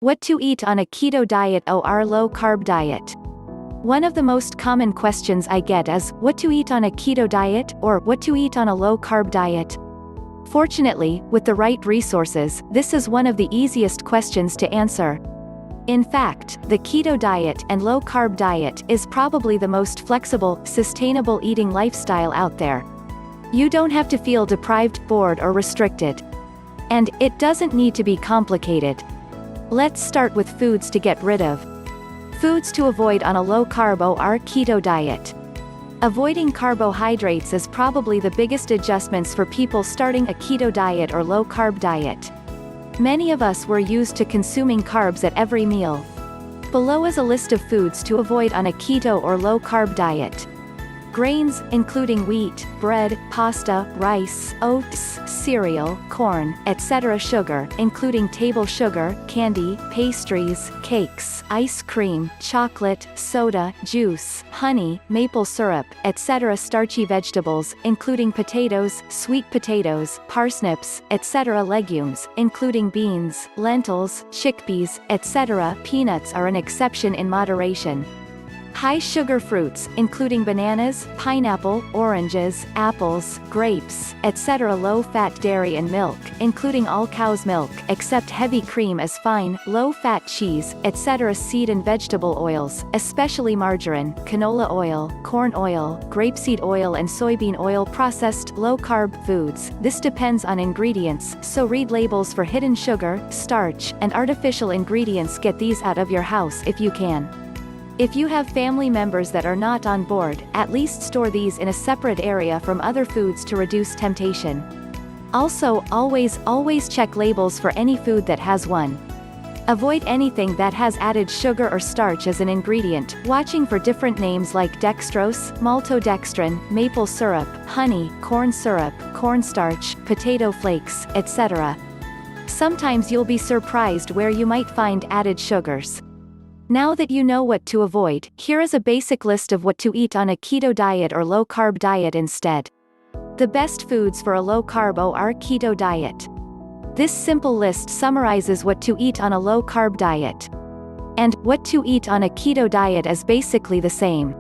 What to eat on a keto diet or low-carb diet? One of the most common questions I get is, what to eat on a keto diet, or what to eat on a low-carb diet? Fortunately, with the right resources, this is one of the easiest questions to answer. In fact, the keto diet and low-carb diet is probably the most flexible, sustainable eating lifestyle out there. You don't have to feel deprived, bored or restricted. And it doesn't need to be complicated. Let's start with foods to get rid of. Foods to avoid on a low-carb or keto diet. Avoiding carbohydrates is probably the biggest adjustments for people starting a keto diet or low-carb diet. Many of us were used to consuming carbs at every meal. Below is a list of foods to avoid on a keto or low-carb diet. Grains, including wheat, bread, pasta, rice, oats, cereal, corn, etc. Sugar, including table sugar, candy, pastries, cakes, ice cream, chocolate, soda, juice, honey, maple syrup, etc. Starchy vegetables, including potatoes, sweet potatoes, parsnips, etc. Legumes, including beans, lentils, chickpeas, etc. Peanuts are an exception in moderation. High-sugar fruits, including bananas, pineapple, oranges, apples, grapes, etc. Low-fat dairy and milk, including all cow's milk, except heavy cream is fine, low-fat cheese, etc. Seed and vegetable oils, especially margarine, canola oil, corn oil, grapeseed oil and soybean oil. Processed, low-carb foods. This depends on ingredients, so read labels for hidden sugar, starch, and artificial ingredients. Get these out of your house if you can. If you have family members that are not on board, at least store these in a separate area from other foods to reduce temptation. Also, always check labels for any food that has one. Avoid anything that has added sugar or starch as an ingredient, watching for different names like dextrose, maltodextrin, maple syrup, honey, corn syrup, cornstarch, potato flakes, etc. Sometimes you'll be surprised where you might find added sugars. Now that you know what to avoid, here is a basic list of what to eat on a keto diet or low-carb diet instead. The best foods for a low-carb or keto diet. This simple list summarizes what to eat on a low-carb diet. And what to eat on a keto diet is basically the same.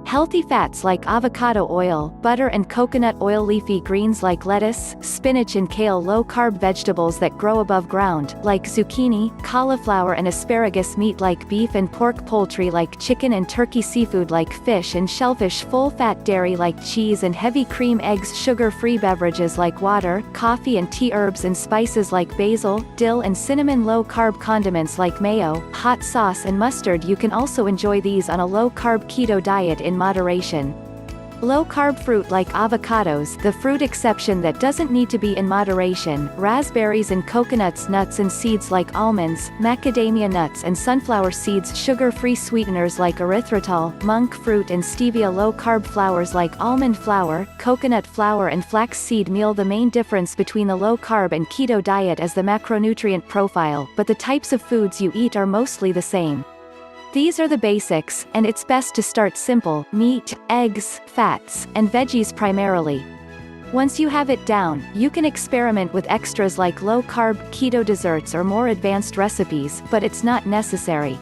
Healthy fats like avocado oil, butter and coconut oil. Leafy greens like lettuce, spinach and kale. Low-carb vegetables that grow above ground, like zucchini, cauliflower and asparagus. Meat like beef and pork. Poultry like chicken and turkey. Seafood like fish and shellfish. Full-fat dairy like cheese and heavy cream. Eggs. Sugar-free beverages like water, coffee and tea. Herbs and spices like basil, dill and cinnamon. Low-carb condiments like mayo, hot sauce and mustard. You can also enjoy these on a low-carb keto diet in moderation. Low-carb fruit like avocados, the fruit exception that doesn't need to be in moderation. Raspberries and coconuts. Nuts and seeds like almonds, macadamia nuts and sunflower seeds. Sugar-free sweeteners like erythritol, monk fruit and stevia. Low-carb flours like almond flour, coconut flour and flax seed meal. The main difference between the low-carb and keto diet is the macronutrient profile, but the types of foods you eat are mostly the same. These are the basics, and it's best to start simple: meat, eggs, fats, and veggies primarily. Once you have it down, you can experiment with extras like low-carb, keto desserts or more advanced recipes, but it's not necessary.